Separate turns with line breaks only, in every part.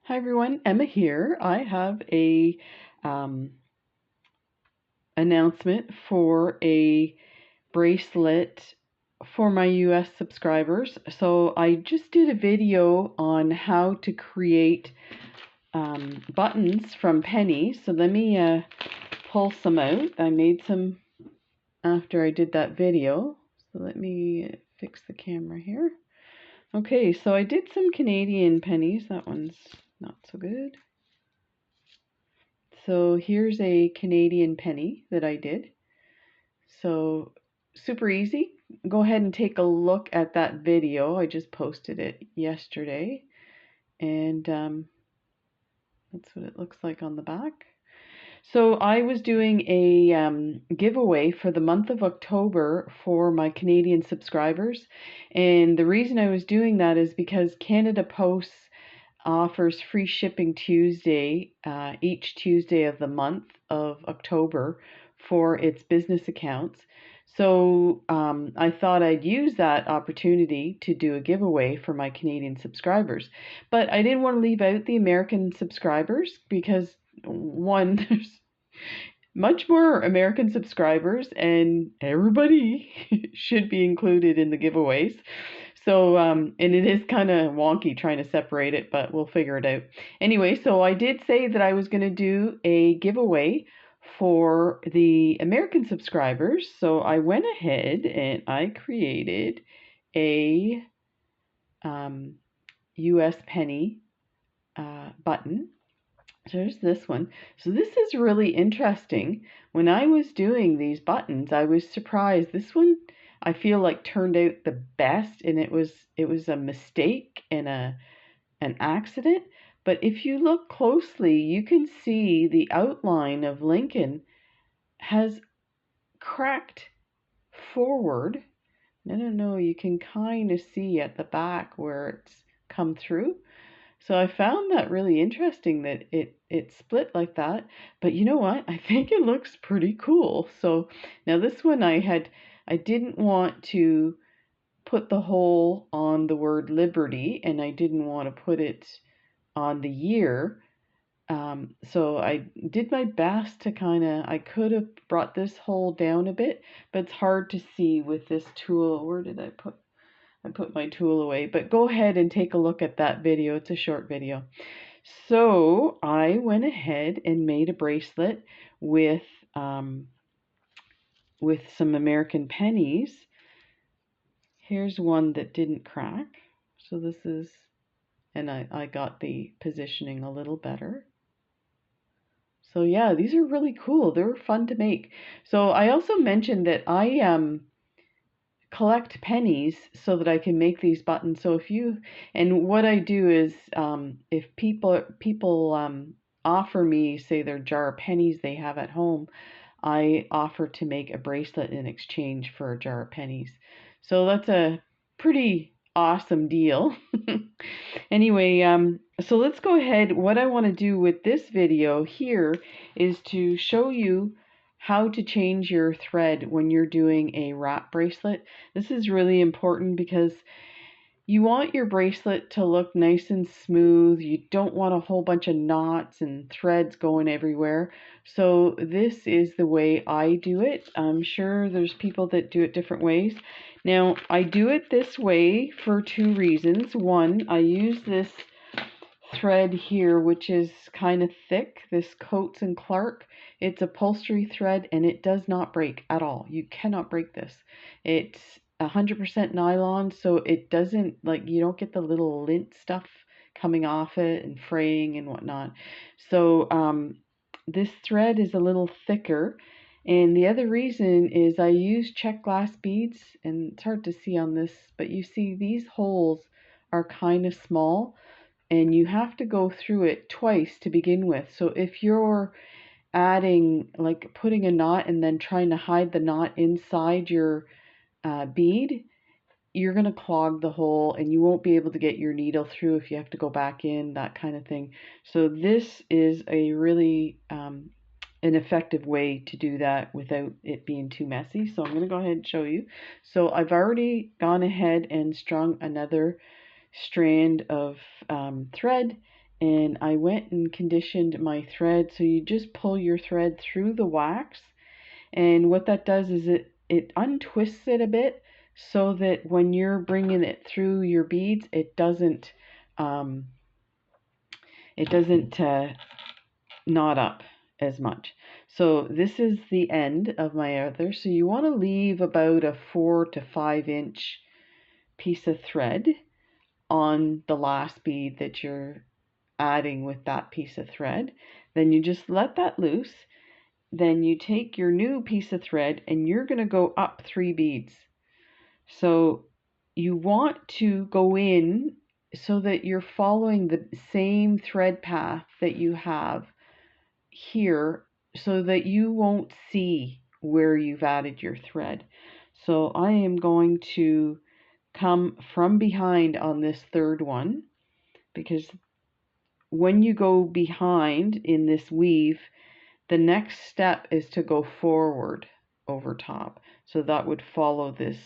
Hi everyone, Emma here. I have a um, announcement for a bracelet for my US subscribers. So I just did a video on how to create buttons from pennies. So let me pull some out. I made some after I did that video. So let me fix the camera here. Okay, so I did some Canadian pennies. That one's not so good. So here's a Canadian penny that I did. So super easy. Go ahead and take a look at that video. I just posted it yesterday. And that's what it looks like on the back. So I was doing a giveaway for the month of October for my Canadian subscribers. And the reason I was doing that is because Canada Post offers free shipping Tuesday, each Tuesday of the month of October for its business accounts. So I thought I'd use that opportunity to do a giveaway for my Canadian subscribers. But I didn't want to leave out the American subscribers because one, there's much more American subscribers and everybody should be included in the giveaways. So, and it is kind of wonky trying to separate it, but we'll figure it out. Anyway, so I did say that I was going to do a giveaway for the American subscribers. So I went ahead and I created a US penny button. So there's this one. So this is really interesting. When I was doing these buttons, I was surprised. This one I feel like turned out the best, and it was a mistake and an accident. But if you look closely, you can see the outline of Lincoln has cracked forward. I don't know, you can kind of see at the back where it's come through. So I found that really interesting that it split like that. But you know what? I think it looks pretty cool. So now this one I didn't want to put the hole on the word liberty, and I didn't want to put it on the year. So I did my best to I could have brought this hole down a bit, but it's hard to see with this tool. Where did I put my tool away? But go ahead and take a look at that video. It's a short video. So I went ahead and made a bracelet with some American pennies. Here's one that didn't crack. So this is, and I got the positioning a little better. So yeah, these are really cool. They were fun to make. So I also mentioned that I collect pennies so that I can make these buttons. So if you, and what I do is if people offer me, say, their jar of pennies they have at home, I offer to make a bracelet in exchange for a jar of pennies. So that's a pretty awesome deal. Anyway, so let's go ahead. What I want to do with this video here is to show you how to change your thread when you're doing a wrap bracelet. This is really important because you want your bracelet to look nice and smooth. You don't want a whole bunch of knots and threads going everywhere. So this is the way I do it. I'm sure there's people that do it different ways. Now, I do it this way for two reasons. One, I use this thread here, which is kind of thick, this Coates and Clark. It's upholstery thread and it does not break at all. You cannot break this. It's 100% nylon, so it doesn't, like, you don't get the little lint stuff coming off it and fraying and whatnot. So this thread is a little thicker. And the other reason is I use check glass beads, and it's hard to see on this, but you see these holes are kind of small and you have to go through it twice to begin with. So if you're adding, like putting a knot and then trying to hide the knot inside your bead, you're going to clog the hole and you won't be able to get your needle through if you have to go back in, that kind of thing. So this is a really an effective way to do that without it being too messy. So I'm going to go ahead and show you. So I've already gone ahead and strung another strand of thread, and I went and conditioned my thread. So you just pull your thread through the wax, and what that does is it untwists it a bit so that when you're bringing it through your beads, it doesn't knot up as much. So this is the end of my other. So you want to leave about a 4 to 5 inch piece of thread on the last bead that you're adding with that piece of thread. Then you just let that loose. Then you take your new piece of thread and you're going to go up 3 beads. So you want to go in so that you're following the same thread path that you have here, so that you won't see where you've added your thread. So I am going to come from behind on this third one, because when you go behind in this weave, the next step is to go forward over top. So that would follow this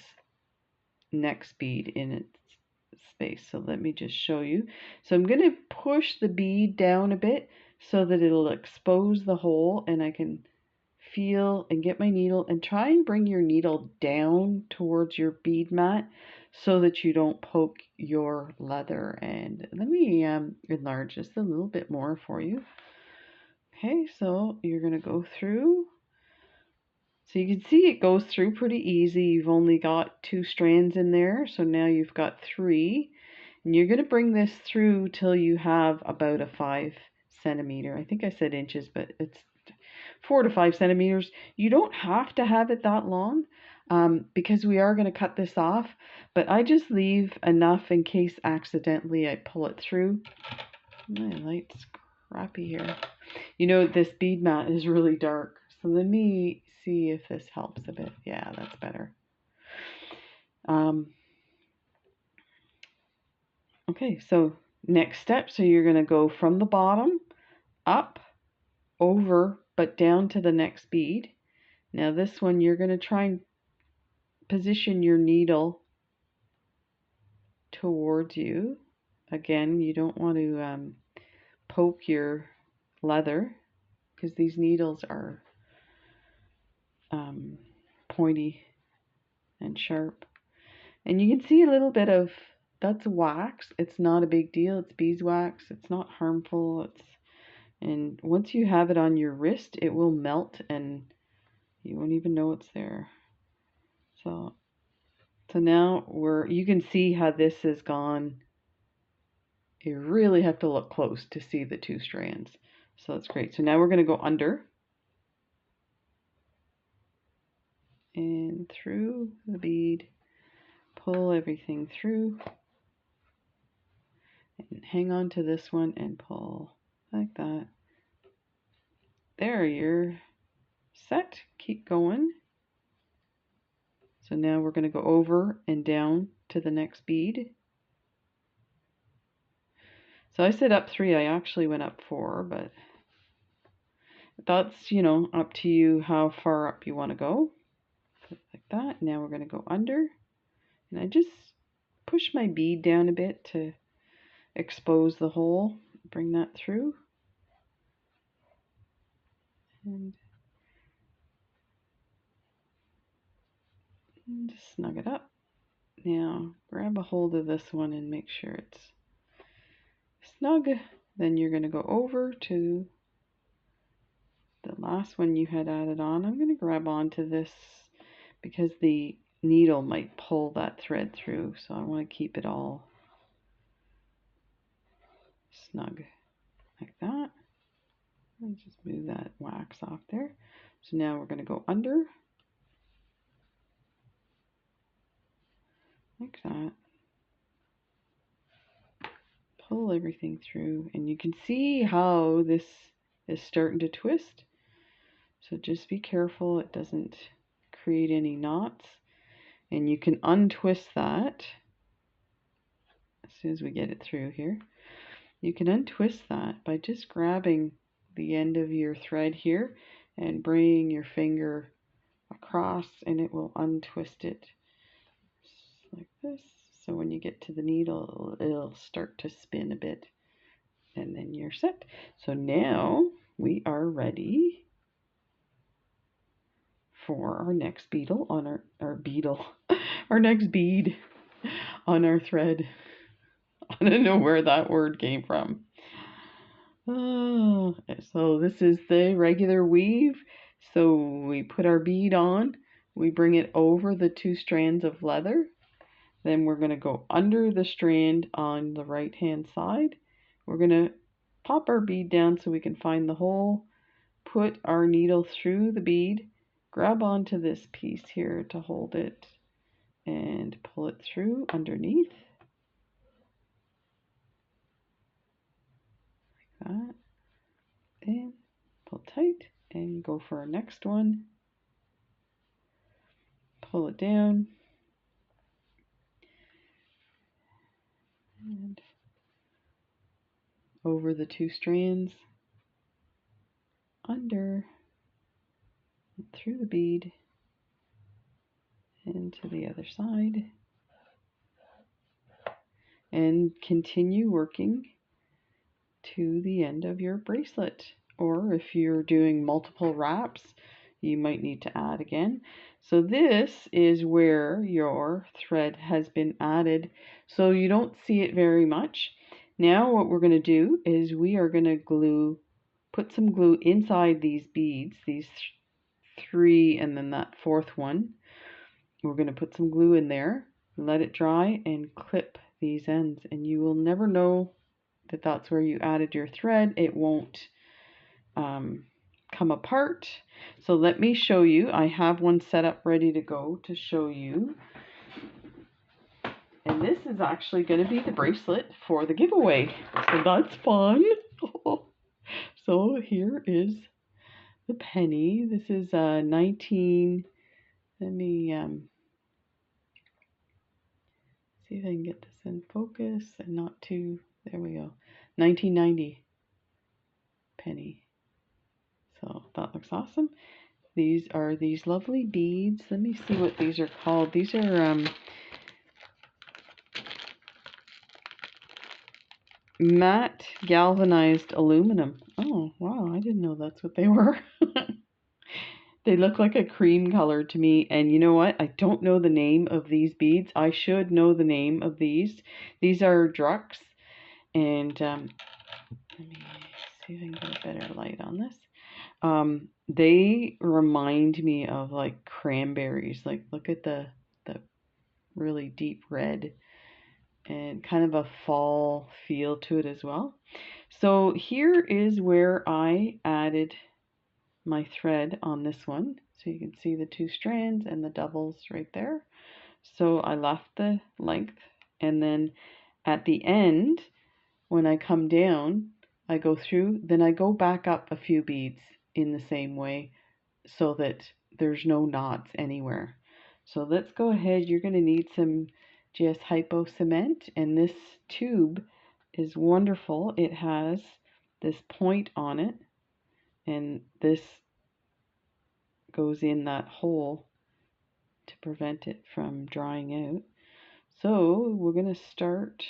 next bead in its space. So let me just show you. So I'm going to push the bead down a bit so that it'll expose the hole, and I can feel and get my needle, and try and bring your needle down towards your bead mat so that you don't poke your leather. And let me enlarge this a little bit more for you. Okay, so you're going to go through. So you can see it goes through pretty easy. You've only got 2 strands in there, so now you've got 3. And you're going to bring this through till you have about a 5 centimeter. I think I said inches, but it's 4 to 5 centimeters. You don't have to have it that long because we are going to cut this off, but I just leave enough in case accidentally I pull it through. My light's crappy here. You know, this bead mat is really dark, so let me see if this helps a bit. Yeah, that's better. Okay, so next step, so you're going to go from the bottom up, over, but down to the next bead. Now this one, you're going to try and position your needle towards you. Again, you don't want to poke your leather because these needles are pointy and sharp. And you can see a little bit of, that's wax. It's not a big deal. It's beeswax. It's not harmful. And once you have it on your wrist, it will melt and you won't even know it's there. So now you can see how this has gone. You really have to look close to see the 2 strands. So that's great. So now we're going to go under and through the bead, pull everything through, and hang on to this one and pull like that. There, you're set. Keep going. So now we're going to go over and down to the next bead. So I said up 3, I actually went up 4, but that's, you know, up to you how far up you want to go. Like that. Now we're going to go under, and I just push my bead down a bit to expose the hole. Bring that through. And just snug it up. Now grab a hold of this one and make sure it's snug. Then you're going to go over to the last one you had added on. I'm going to grab onto this because the needle might pull that thread through, so I want to keep it all snug like that. And just move that wax off there. So now we're going to go under like that. Pull everything through, and you can see how this is starting to twist. So just be careful it doesn't create any knots. And you can untwist that as soon as we get it through here. You can untwist that by just grabbing the end of your thread here and bringing your finger across, and it will untwist it like this. So when you get to the needle, it'll start to spin a bit. and then you're set. So now we are ready for our next beetle on our beetle, our next bead on our thread. I don't know where that word came from. Oh, so this is the regular weave. So we put our bead on, we bring it over the 2 strands of leather. Then we're going to go under the strand on the right hand side. We're going to pop our bead down so we can find the hole, put our needle through the bead, grab onto this piece here to hold it, and pull it through underneath. Like that. And pull tight and go for our next one. Pull it down. And over the 2 strands, under, through the bead, and to the other side. And continue working to the end of your bracelet. Or if you're doing multiple wraps, you might need to add again. So this is where your thread has been added, so you don't see it very much. Now what we're going to do is we are going to put some glue inside these beads, these 3 and then that 4th one. We're going to put some glue in there, let it dry, and clip these ends, and you will never know that that's where you added your thread. It won't come apart. So let me show you. I have one set up ready to go to show you. And this is actually going to be the bracelet for the giveaway. So that's fun. So here is the penny. This is 19, let me see if I can get this in focus and not too, there we go, 1990 penny. So that looks awesome. These are these lovely beads. Let me see what these are called. These are matte galvanized aluminum. Oh, wow, I didn't know that's what they were. They look like a cream color to me, and you know what? I don't know the name of these beads. I should know the name of these. These are Drux, and let me see if I can get a better light on this. They remind me of like cranberries. Like, look at the really deep red and kind of a fall feel to it as well. So here is where I added my thread on this one. So you can see the 2 strands and the doubles right there. So I left the length, and then at the end, when I come down, I go through, then I go back up a few beads in the same way so that there's no knots anywhere. So let's go ahead. You're going to need some GS Hypo cement, and this tube is wonderful. It has this point on it, and this goes in that hole to prevent it from drying out. So we're going to start,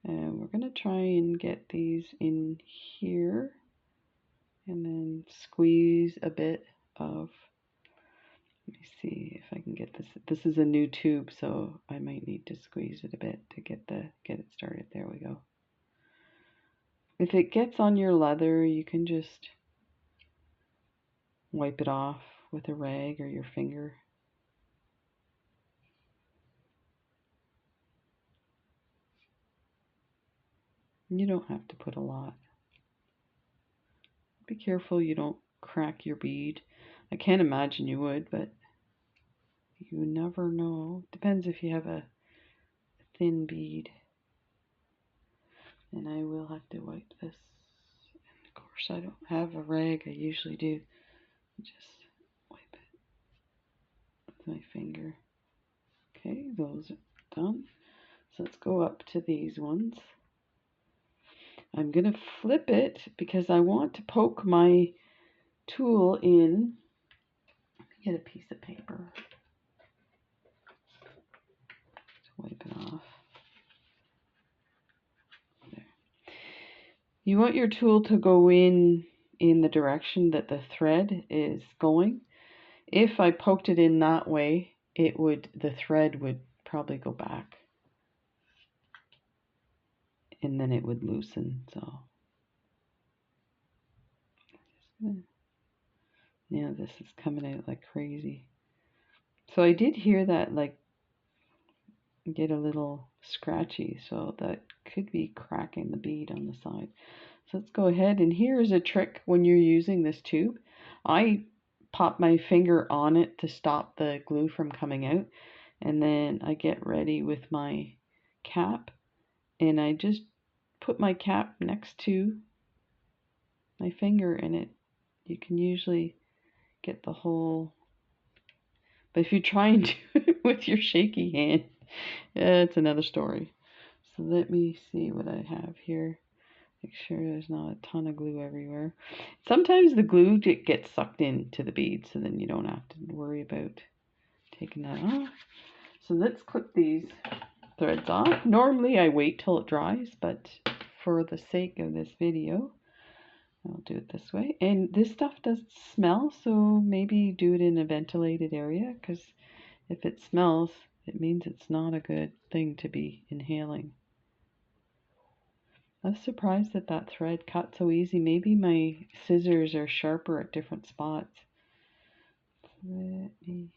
and we're going to try and get these in here, and then squeeze a bit of, let me see if I can get this. This is a new tube, so I might need to squeeze it a bit to get it started. There we go. If it gets on your leather, you can just wipe it off with a rag or your finger. You don't have to put a lot. Be careful you don't crack your bead. I can't imagine you would, but you never know. Depends if you have a thin bead. And I will have to wipe this. And of course, I don't have a rag. I usually do. Just wipe it with my finger. Okay, those are done. So let's go up to these ones. I'm going to flip it because I want to poke my tool in. Let me get a piece of paper to wipe it off. You want your tool to go in the direction that the thread is going. If I poked it in that way, the thread would probably go back and then it would loosen. So yeah, this is coming out like crazy. So I did hear that like get a little scratchy, so that could be cracking the bead on the side. So let's go ahead, and here is a trick when you're using this tube. I pop my finger on it to stop the glue from coming out, and then I get ready with my cap, and I just put my cap next to my finger, and you can usually get the whole, but if you try and do it with your shaky hand, it's another story. So let me see what I have here. Make sure there's not a ton of glue everywhere. Sometimes the glue gets sucked into the bead, so then you don't have to worry about taking that off. So let's clip these threads off. Normally I wait till it dries, but for the sake of this video, I'll do it this way. And this stuff doesn't smell, so maybe do it in a ventilated area, because if it smells, it means it's not a good thing to be inhaling. I was surprised that that thread cut so easy. Maybe my scissors are sharper at different spots. Let me...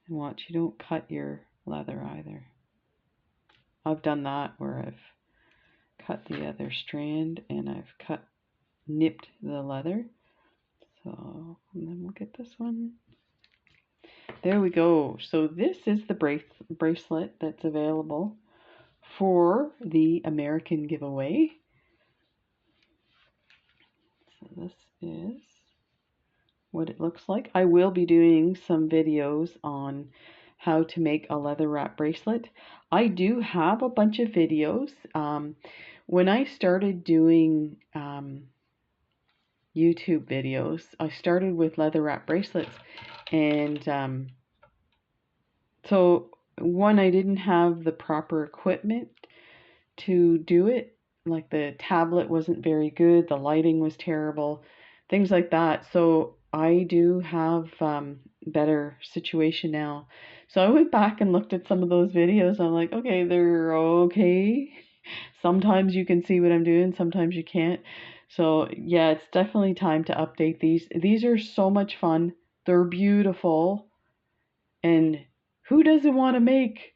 And watch, you don't cut your leather either. I've done that where I've cut the other strand and I've nipped the leather. So, and then we'll get this one. There we go. So this is the bracelet that's available for the American giveaway. So this is what it looks like. I will be doing some videos on how to make a leather wrap bracelet. I do have a bunch of videos. When I started doing YouTube videos, I started with leather wrap bracelets, and so one, I didn't have the proper equipment to do it. Like the tablet wasn't very good, the lighting was terrible, things like that. So I do have better situation now. So I went back and looked at some of those videos. I'm like, okay, they're okay. Sometimes you can see what I'm doing, sometimes you can't. So yeah, it's definitely time to update these. These are so much fun. They're beautiful. And who doesn't want to make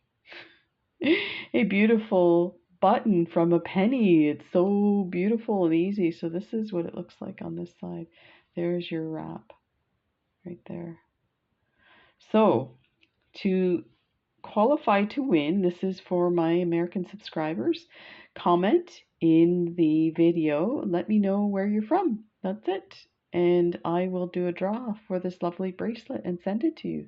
a beautiful button from a penny? It's so beautiful and easy. So this is what it looks like on this side. There's your wrap right there. So to qualify to win, this is for my American subscribers. Comment in the video, let me know where you're from. That's it. And I will do a draw for this lovely bracelet and send it to you.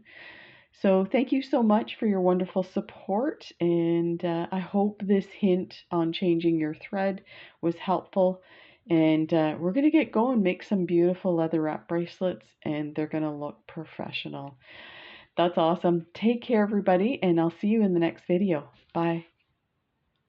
So thank you so much for your wonderful support, and I hope this hint on changing your thread was helpful. And we're going to get going, make some beautiful leather wrap bracelets, and they're going to look professional. That's awesome. Take care, everybody, and I'll see you in the next video. Bye.